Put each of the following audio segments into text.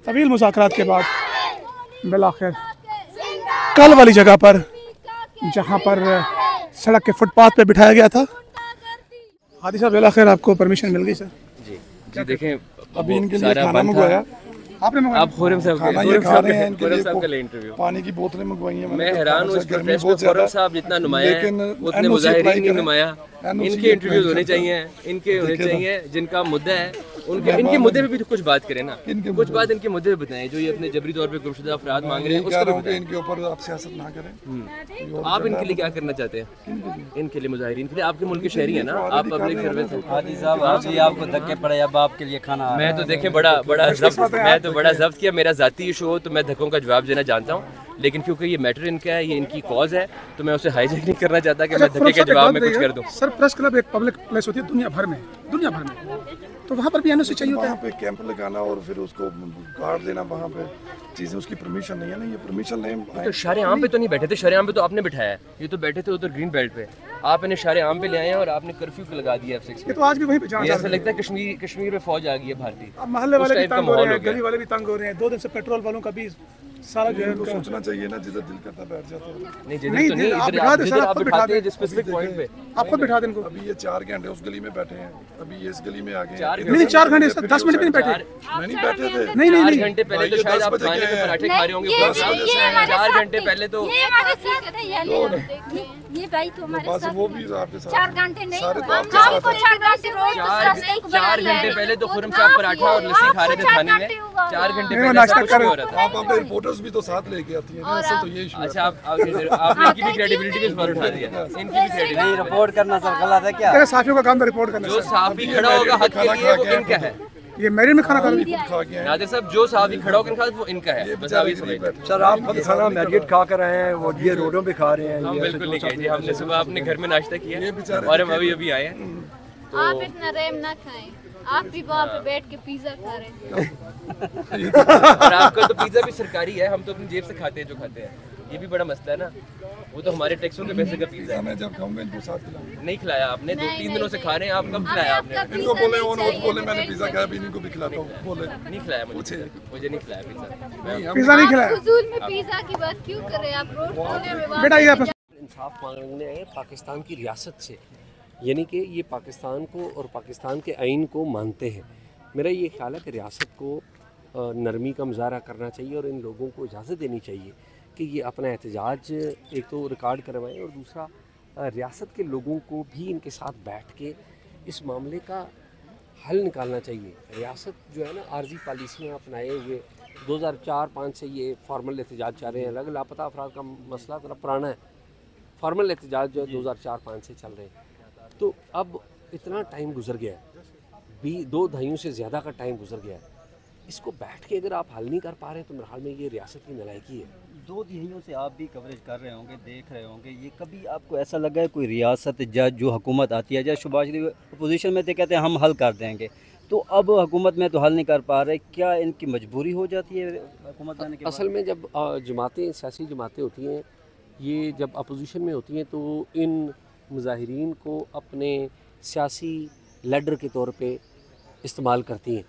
तवील मुज़ाकरात के बाद बिलाखिर कल वाली जगह पर, जहाँ पर सड़क के फुटपाथ पे बिठाया गया था। हादी साहब बिलाखिर आपको परमिशन मिल गई सर? जी देखें, अभी इनके लिए खाना मंगवाया आपने? आप खुरम साहब खाना ये खा रहे हैं, इनके लिए इंटरव्यू, पानी की बोतलें मंगवाई हैं। मैं हैरान हूँ इस प्रोटेस्ट में। खुरम साहब जितना नुमाया है उतने मुजाहिरीन नहीं नुमाया। इनके इंटरव्यूज होने चाहिए, इनके होने चाहिए जिनका मुद्दा है उनके, इनके मुद्दे पे भी तो कुछ बात करें ना, कुछ बात इनके मुद्दे पे बताएं जो ये अपने जबरी तौर पे गुमशुदा अफराद मांग रहे हैं उसको भी बताएं। इनके ऊपर आप सियासत ना करें। तो आप इनके लिए क्या करना चाहते हैं? इनके लिए मुजाहिरीन के लिए, आपके मुल्क के शहरी है ना, आप पब्लिक सर्विस हैं। हादी साहब आज ही आपको धक्के पड़े, अब आपके लिए खाना। मैं तो देखें बड़ा जब्त किया, मेरा जाती इशू हो तो मैं धक्कों का जवाब देना जानता हूँ, लेकिन क्योंकि ये मैटर इनका है, ये इनकी कॉज है, तो मैं उसे हाईजैक नहीं करना चाहता कि मैं धक्के के जवाब में कुछ कर दूं। सर प्रेस क्लब एक पब्लिक प्लेस होती है दुनिया भर में, तो वहाँ पर भी एनओसी चाहिए होता है। वहाँ पे कैंप लगाना और फिर उसको गार्ड देना, वहाँ पे चीज़ें, उसकी परमिशन नहीं है ना, ये परमिशन नहीं। तो शारे आम पे तो नहीं बैठे थे, शारे आम पे तो आपने बिठाया है, ये तो बैठे थे उधर ग्रीन बेल्ट पे, आप इन्हें शारे आम पे ले आए हैं और आपने कर्फ्यू पे लगा दिया F6 ये तो आज भी वहीं पे जाना ऐसा लगता है कश्मीर में फौज आ गई है भारतीय। अब मोहल्ले वाले भी तंग हो रहे हैं, गली वाले भी तंग हो रहे हैं, 2 दिन से पेट्रोल वालों का भी सारा जो है सोचना चाहिए ना, जिधर दिल करता बैठ जाता है। नहीं आप बिठा दे सर, आप बिठा दे स्पेसिफिक पॉइंट पे, आप खुद बिठा दें इनको। अभी ये 4 घंटे उस गली में बैठे हैं, अभी ये इस गली में आ गए। नहीं 4 घंटे 10 मिनट भी नहीं बैठे, नहीं बैठे थे। नहीं 4 घंटे पहले तो शायद आप खाने के पराठे खा रहे होंगे, 4 घंटे पहले तो ये भाई तो हमारे बस साथ वो भी आपके साथ 4 घंटे नहीं, सारे तो आपके हमको साथ 4 घंटे रोज दूसरा स्टेक बना 4 घंटे पहले तो खुरम साहब पराठा और लस्सी खा रहे थे खाने में, 4 घंटे पहले नाश्ता ऐसा कुछ नहीं हो रहा था। आप अपने रिपोर्टर्स भी तो साथ लेके आती हैं, इससे तो ये इशू है। अच्छा आपने इनकी भी क्रेडिबिलिटी पे सवाल उठा दिया, इनकी भी क्रेडिबिलिटी। रिपोर्ट करना सर गलत है क्या? तेरे साथियों का काम है रिपोर्ट करना। जो साफी खड़ा होगा हक के लिए वो इनका है। ये मेरे में खाना खा रही खा गए हैं। नादिर साहब जो साफी खड़ा होकर खा वो इनका है, बस आप ये समझिए। सर आप खुद खाना मैरियट खा कर आए हैं, वो ये रोडों पे खा रहे हैं। हम बिल्कुल नहीं खाए जी, हमने सुबह अपने घर में नाश्ता किया और हम अभी आए हैं। आप इतना रेम ना खाएं, आप भी वहाँ पे बैठ के पिज्जा खा रहे हैं। और आपका तो पिज्जा भी सरकारी है, हम तो अपनी जेब से खाते हैं जो खाते हैं, ये भी बड़ा मसला है ना, वो तो हमारे टैक्सों के पैसे का पिज्जा है। मैं जब खाऊंगा इनको साथ खिलाऊंगा। नहीं खिलाया आपने, 2-3 दिनों से खा रहे हैं आप, कब खिलाया आपने? इनको बोले बोले मैंने पिज्जा खाया, भी इनको भी खिलाता हूँ, बोले नहीं खिलाया मुझे नहीं खिलाया पिज्जा। पिज्जा नहीं खिलाया। हुजूर में पिज्जा की बात क्यों कर रहे हैं आप? रोड कोने में बेटा ये इंसाफ मांगने आए पाकिस्तान की रियासत से, यानी कि ये पाकिस्तान को और पाकिस्तान के आइन को मानते हैं। मेरा ये ख्याल है कि रियासत को नरमी का मुजाहरा करना चाहिए और इन लोगों को इजाज़त देनी चाहिए कि ये अपना एहतजाज एक तो रिकॉर्ड करवाएं और दूसरा रियासत के लोगों को भी इनके साथ बैठ के इस मामले का हल निकालना चाहिए। रियासत जो है ना आर्जी पॉलिसियाँ अपनाए हुए 2004-5 से ये फॉर्मल एहतजाज चाह रहे हैं। अलग लापता अफराद का मसला थोड़ा पुराना है, फॉर्मल एहतजाज जो है 2004-5 से चल रहे हैं। तो अब इतना टाइम गुजर गया है, 2 दहाइयों से ज़्यादा का टाइम गुजर गया है, इसको बैठ के अगर आप हल नहीं कर पा रहे हैं तो मेरे ख्याल में ये रियासत की नालायकी है। 2 दहाइयों से आप भी कवरेज कर रहे होंगे, देख रहे होंगे, ये कभी आपको ऐसा लगा है कोई रियासत जज जो हुकूमत आती है, जज शहबाज शरीफ अपोजिशन में थे, कहते हैं हम हल कर देंगे, तो अब हुकूमत में तो हल नहीं कर पा रहे, क्या इनकी मजबूरी हो जाती है हुकूमत आने के बाद? असल में जब जमातें, सियासी जमातें होती हैं, ये जब अपोजिशन में होती हैं तो इन मुजाहिरीन को अपने सियासी लीडर के तौर पे इस्तेमाल करती हैं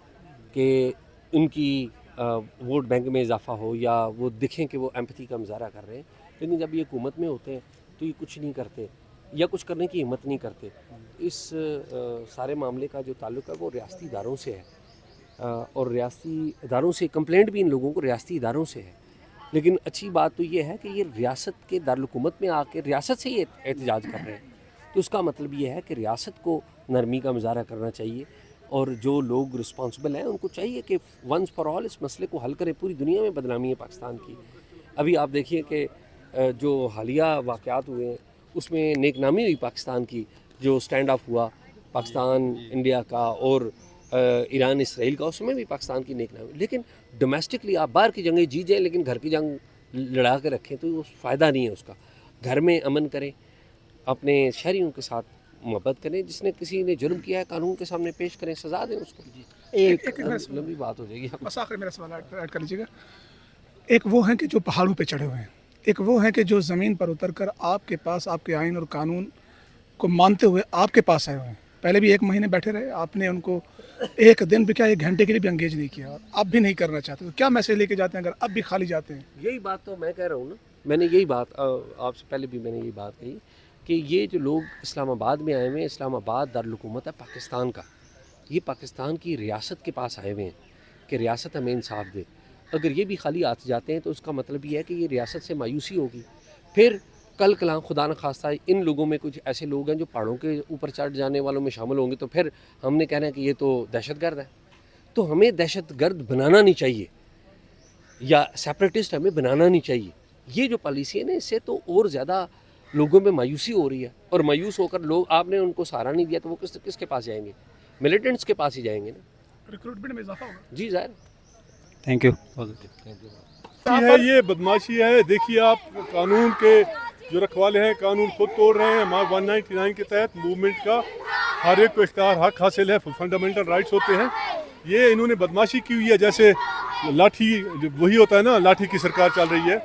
कि उनकी वोट बैंक में इजाफा हो या वो दिखें कि वो एम्पैथी का मुजाहरा कर रहे हैं। लेकिन जब ये हुकूमत में होते हैं तो ये कुछ नहीं करते या कुछ करने की हिम्मत नहीं करते। इस सारे मामले का जो ताल्लुक़ है वो रियासती इदारों से है और रियासती इदारों से कंप्लेंट भी इन लोगों को रियासती इदारों से है। लेकिन अच्छी बात तो ये है कि ये रियासत के दारुल-हुकूमत में आके रियासत से ये एहतजाज कर रहे हैं, तो उसका मतलब ये है कि रियासत को नरमी का मुजाहरा करना चाहिए और जो लोग रिस्पॉन्सिबल हैं उनको चाहिए कि वंस फॉर ऑल इस मसले को हल करें। पूरी दुनिया में बदनामी है पाकिस्तान की। अभी आप देखिए कि जो हालिया वाक़यात हुए हैं उसमें नेकनामी हुई पाकिस्तान की, जो स्टैंड ऑफ हुआ पाकिस्तान इंडिया का और ईरान इसराइल का, उसमें भी पाकिस्तान की नेकनामी। लेकिन डोमेस्टिकली आप बाहर की जंगें जीत जाएँ लेकिन घर की जंग लड़ा के रखें तो फ़ायदा नहीं है उसका। घर में अमन करें, अपने शहरियों के साथ मोहब्बत करें, जिसने किसी ने जुर्म किया है कानून के सामने पेश करें, सज़ा दें उसको। एक लंबी बात हो जाएगी। बस आखिर मेरा सवाल ऐड कर लीजिएगा। एक वो हैं कि जो पहाड़ों पे चढ़े हुए हैं, एक वो हैं कि जो ज़मीन पर उतर कर आपके पास आपके आइन और कानून को मानते हुए आपके पास आए हुए हैं। पहले भी 1 महीने बैठे रहे, आपने उनको एक दिन भी क्या 1 घंटे के लिए भी एंगेज नहीं किया, और अब भी नहीं करना चाहते, तो क्या मैसेज लेके जाते हैं अगर अब भी खाली जाते हैं? यही बात तो मैं कह रहा हूँ ना, मैंने यही बात आपसे पहले भी मैंने यही बात कही कि ये जो लोग इस्लामाबाद में आए हुए हैं, इस्लामाबाद दारुल-हुकूमत है पाकिस्तान का, ये पाकिस्तान की रियासत के पास आए हुए हैं कि रियासत हमें इंसाफ दे। अगर ये भी खाली आते जाते हैं तो उसका मतलब ये है कि ये रियासत से मायूसी होगी। फिर कल कलां खुदा न खास्ता इन लोगों में कुछ ऐसे लोग हैं जो पहाड़ों के ऊपर चढ़ जाने वालों में शामिल होंगे, तो फिर हमने कहना है कि ये तो दहशतगर्द है। तो हमें दहशतगर्द बनाना नहीं चाहिए या सेपरेटिस्ट हमें बनाना नहीं चाहिए। ये जो पॉलिसी है ना, इससे तो और ज़्यादा लोगों में मायूसी हो रही है, और मायूस होकर लोग, आपने उनको सहारा नहीं दिया तो वो किसके पास जाएंगे? मिलिटेंट्स के पास ही जाएंगे ना। रिक्रूटमेंट में इजाफा होगा। जी ज़ाहिर। Thank you. है ये बदमाशी है। देखिए आप, कानून के जो रखवाले हैं कानून खुद तोड़ रहे हैं। हमारे 199 के तहत मूवमेंट का हर एक को इख्तियार हक हासिल है, फंडामेंटल राइट्स होते हैं। ये इन्होंने बदमाशी की हुई है, जैसे लाठी वही होता है ना, लाठी की सरकार चल रही है।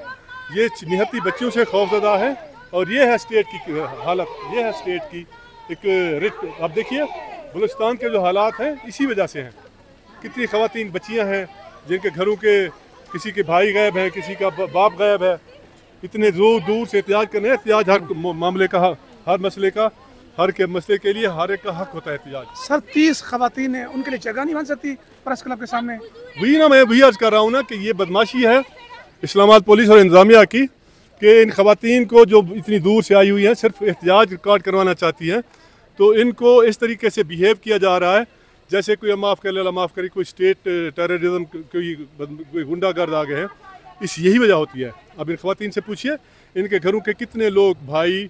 ये निहत्ती बच्चियों से खौफजदा है, और ये है स्टेट की हालत, ये है स्टेट की एक। आप देखिए बलूचिस्तान के जो हालात हैं इसी वजह से हैं। कितनी ख़वातीन बच्चियां हैं जिनके घरों के किसी के भाई गायब है, किसी का बाप गायब है। इतने दूर से एहतियाज करने, एहतियाज हर मामले का, हर मसले का, हर के मसले के लिए हर एक का हक होता है एहतियाज। सर 30 ख़वातीन हैं, उनके लिए जगह नहीं बन सकती प्रेस क्लब के सामने? वही ना, मैं वही अर्ज कर रहा हूँ ना कि ये बदमाशी है इस्लामाबाद पुलिस और इंतजामिया की, कि इन ख़वातीन को जो इतनी दूर से आई हुई हैं सिर्फ एहतियाज रिकॉर्ड करवाना चाहती हैं, तो इनको इस तरीके से बिहेव किया जा रहा है जैसे कोई माफ़ कर ले, माफ़ करी, कोई स्टेट टेररिज्म, कोई गुंडागर्द आ गए हैं। यही वजह होती है। अब इन ख़वातीन से पूछिए इनके घरों के कितने लोग, भाई,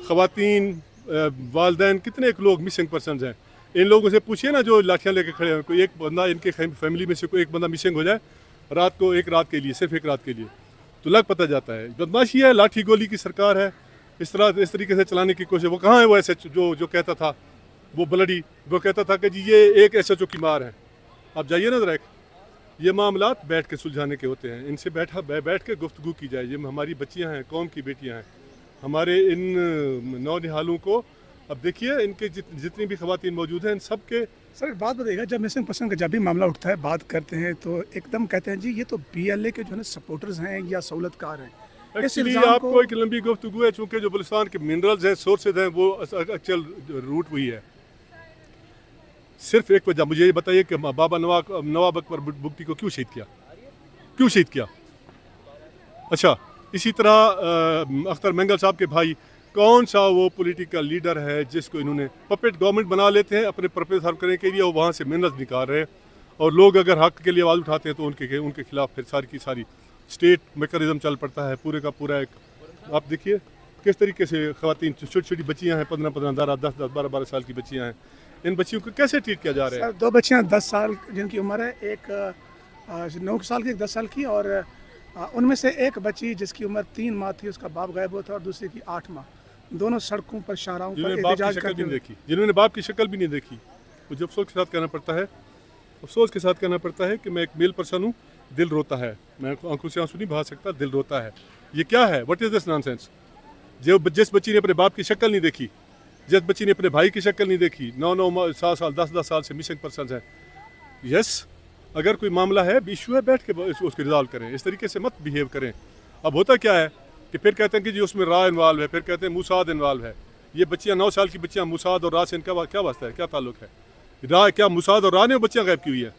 ख़वातीन, वालदैन, कितने लोग मिसिंग पर्सनस हैं। इन लोगों से पूछिए ना जो लाठियाँ लेके खड़े हैं, कोई एक बंदा इनके फैमिली में से कोई एक बंदा मिसिंग हो जाए रात को, एक रात के लिए, सिर्फ एक रात के लिए, तो लग पता जाता है। बदमाशी है, लाठी गोली की सरकार है, इस तरीके से चलाने की कोशिश। वो कहाँ है वो ऐसे जो कहता था, वो ब्लडी, वो कहता था कि जी ये एक SHO की मार है। आप जाइए ना ज़रा, ये मामलात बैठ के सुलझाने के होते हैं। इनसे बैठ के गुफ्तगू की जाए। ये हमारी बच्चियां हैं, कौम की बेटियां हैं, हमारे इन नौनिहालों को। अब देखिए इनके जितनी भी ख़वातीन मौजूद हैं, इन सब के। सर एक बात बताइएगा, जब मिसिंग पर्सन का जब भी मामला उठता है, बात करते हैं तो एकदम कहते हैं जी ये तो BLA के जो है सपोर्टर्स हैं या सहूलतकार हैं। एक्चुअली आपको एक लंबी गुफ्तगू है, चूँकि जो बलूचिस्तान के मिनरल्स हैं, सोर्सेज हैं, वो एक्चुअल रूट वही है। सिर्फ एक वजह मुझे ये बताइए कि बाबा नवाब अकबर बुगटी को क्यों शहीद किया? अच्छा, इसी तरह अख्तर मेंगल साहब के भाई, कौन सा वो पॉलिटिकल लीडर है जिसको इन्होंने पपेट गवर्नमेंट बना लेते हैं अपने पर्पस सर्व करने के लिए, और वहाँ से मिनरल्स निकाल रहे हैं। और लोग अगर हक के लिए आवाज़ उठाते हैं तो उनके खिलाफ फिर सारी की सारी स्टेट मैकेनिज्म चल पड़ता है, पूरे का पूरा एक। आप देखिए किस तरीके से ख़वातीन, छोटी छोटी बच्चियाँ हैं, 15-15, 10-10, 12-12 साल की बच्चियाँ हैं, इन बच्चियों को कैसे ट्रीट किया जा रहा है? 2 बच्चियाँ 10 साल जिनकी उम्र है, एक 9 साल की, एक 10 साल की, और उनमें से एक बच्ची जिसकी उम्र 3 माह थी, उसका बाप गायब हुआ था, और दूसरी की 8 माह। दोनों सड़कों पर, शाहराहों पर जिन्होंने बाप की शक्ल भी नहीं देखी, मुझे अफसोस के साथ कहना पड़ता है कि मैं एक मेल पर्सन हूँ, दिल रोता है। मैं आंखों से आंसू नहीं बहा सकता, दिल रोता है। ये क्या है? What is this nonsense? जिस बच्ची ने अपने बाप की शक्ल नहीं देखी, जिस बच्ची ने अपने भाई की शक्ल नहीं देखी, 9-9 साल 10-10 साल से मिसिंग पर्सन है। यस, अगर कोई मामला है, इशू है, बैठ के उसको रिजॉल्व करें। इस तरीके से मत बिहेव करें। अब होता क्या है कि फिर कहते हैं कि जी उसमें रा इन्वॉल्व है, फिर कहते हैं मूसाद इन्वॉल्व है। ये बच्चियाँ 9 साल की बच्चियाँ, मूसाद और रा से इनका क्या वास्ता है, क्या ताल्लुक है? रा क्या मूसाद और रा ने बच्चियाँ गायब की हुई है?